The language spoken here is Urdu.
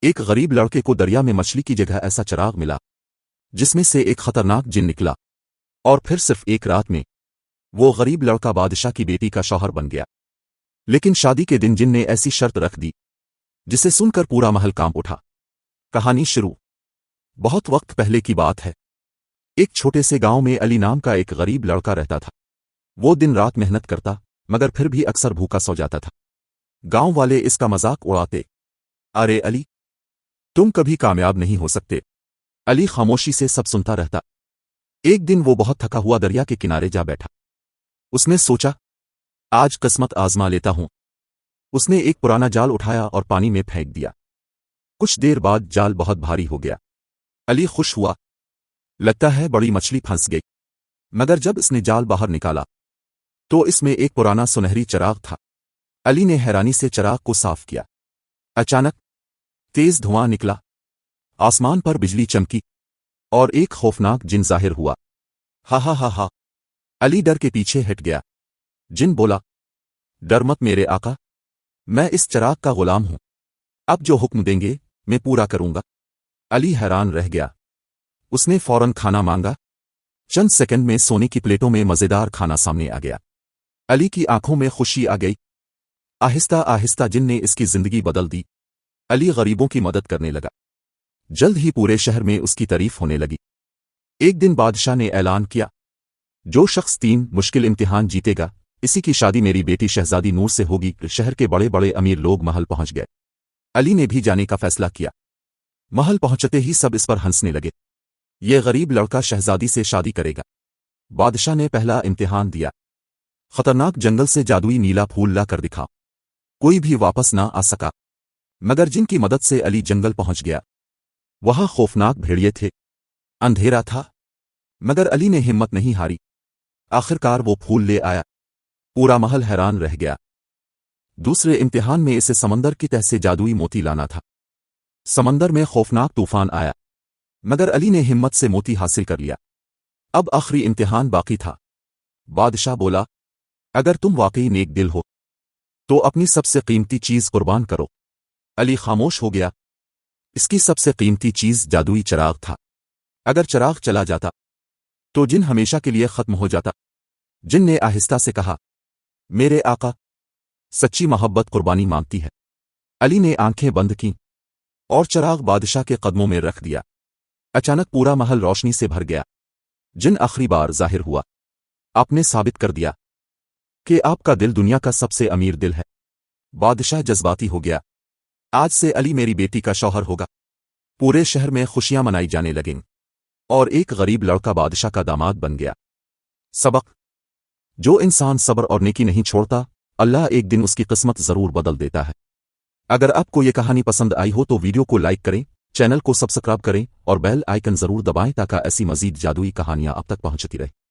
ایک غریب لڑکے کو دریا میں مچھلی کی جگہ ایسا چراغ ملا جس میں سے ایک خطرناک جن نکلا، اور پھر صرف ایک رات میں وہ غریب لڑکا بادشاہ کی بیٹی کا شوہر بن گیا۔ لیکن شادی کے دن جن نے ایسی شرط رکھ دی جسے سن کر پورا محل کانپ اٹھا۔ کہانی شروع۔ بہت وقت پہلے کی بات ہے۔ ایک چھوٹے سے گاؤں میں علی نام کا ایک غریب لڑکا رہتا تھا۔ وہ دن رات محنت کرتا مگر پھر بھی اکثر بھوکا سو جاتا تھا۔ گاؤں والے اس کا مذاق اڑاتے، ارے علی، تم کبھی کامیاب نہیں ہو سکتے۔ علی خاموشی سے سب سنتا رہتا۔ ایک دن وہ بہت تھکا ہوا دریا کے کنارے جا بیٹھا۔ اس نے سوچا، آج قسمت آزما لیتا ہوں۔ اس نے ایک پرانا جال اٹھایا اور پانی میں پھینک دیا۔ کچھ دیر بعد جال بہت بھاری ہو گیا۔ علی خوش ہوا، لگتا ہے بڑی مچھلی پھنس گئی۔ مگر جب اس نے جال باہر نکالا تو اس میں ایک پرانا سنہری چراغ تھا۔ علی نے حیرانی سے چراغ کو صاف کیا۔ اچانک تیز دھواں نکلا، آسمان پر بجلی چمکی اور ایک خوفناک جن ظاہر ہوا۔ ہا ہا ہا ہا، علی ڈر کے پیچھے ہٹ گیا۔ جن بولا، ڈر مت میرے آقا، میں اس چراغ کا غلام ہوں، اب جو حکم دیں گے میں پورا کروں گا۔ علی حیران رہ گیا۔ اس نے فوراً کھانا مانگا۔ چند سیکنڈ میں سونے کی پلیٹوں میں مزیدار کھانا سامنے آ گیا۔ علی کی آنکھوں میں خوشی آ گئی۔ آہستہ آہستہ جن نے اس کی زندگی بدل دی۔ علی غریبوں کی مدد کرنے لگا۔ جلد ہی پورے شہر میں اس کی تعریف ہونے لگی۔ ایک دن بادشاہ نے اعلان کیا، جو شخص 3 مشکل امتحان جیتے گا اسی کی شادی میری بیٹی شہزادی نور سے ہوگی۔ شہر کے بڑے بڑے امیر لوگ محل پہنچ گئے۔ علی نے بھی جانے کا فیصلہ کیا۔ محل پہنچتے ہی سب اس پر ہنسنے لگے۔ یہ غریب لڑکا شہزادی سے شادی کرے گا۔ بادشاہ نے پہلا امتحان دیا۔ خطرناک جنگل سے جادوئی نیلا پھول لا کر دکھا۔ کوئی بھی واپس نہ آ سکا، مگر جن کی مدد سے علی جنگل پہنچ گیا۔ وہاں خوفناک بھیڑیے تھے، اندھیرا تھا، مگر علی نے ہمت نہیں ہاری۔ آخرکار وہ پھول لے آیا۔ پورا محل حیران رہ گیا۔ دوسرے امتحان میں اسے سمندر کی تہہ سے جادوئی موتی لانا تھا۔ سمندر میں خوفناک طوفان آیا، مگر علی نے ہمت سے موتی حاصل کر لیا۔ اب آخری امتحان باقی تھا۔ بادشاہ بولا، اگر تم واقعی نیک دل ہو تو اپنی سب سے قیمتی چیز قربان کرو۔ علی خاموش ہو گیا۔ اس کی سب سے قیمتی چیز جادوئی چراغ تھا۔ اگر چراغ چلا جاتا تو جن ہمیشہ کے لیے ختم ہو جاتا۔ جن نے آہستہ سے کہا، میرے آقا، سچی محبت قربانی مانگتی ہے۔ علی نے آنکھیں بند کیں اور چراغ بادشاہ کے قدموں میں رکھ دیا۔ اچانک پورا محل روشنی سے بھر گیا۔ جن آخری بار ظاہر ہوا۔ آپ نے ثابت کر دیا کہ آپ کا دل دنیا کا سب سے امیر دل ہے۔ بادشاہ جذباتی ہو گیا۔ آج سے علی میری بیٹی کا شوہر ہوگا۔ پورے شہر میں خوشیاں منائی جانے لگیں اور ایک غریب لڑکا بادشاہ کا داماد بن گیا۔ سبق: جو انسان صبر اور نیکی نہیں چھوڑتا، اللہ ایک دن اس کی قسمت ضرور بدل دیتا ہے۔ اگر آپ کو یہ کہانی پسند آئی ہو تو ویڈیو کو لائک کریں، چینل کو سبسکرائب کریں اور بیل آئیکن ضرور دبائیں تاکہ ایسی مزید جادوئی کہانیاں آپ تک پہنچتی رہیں۔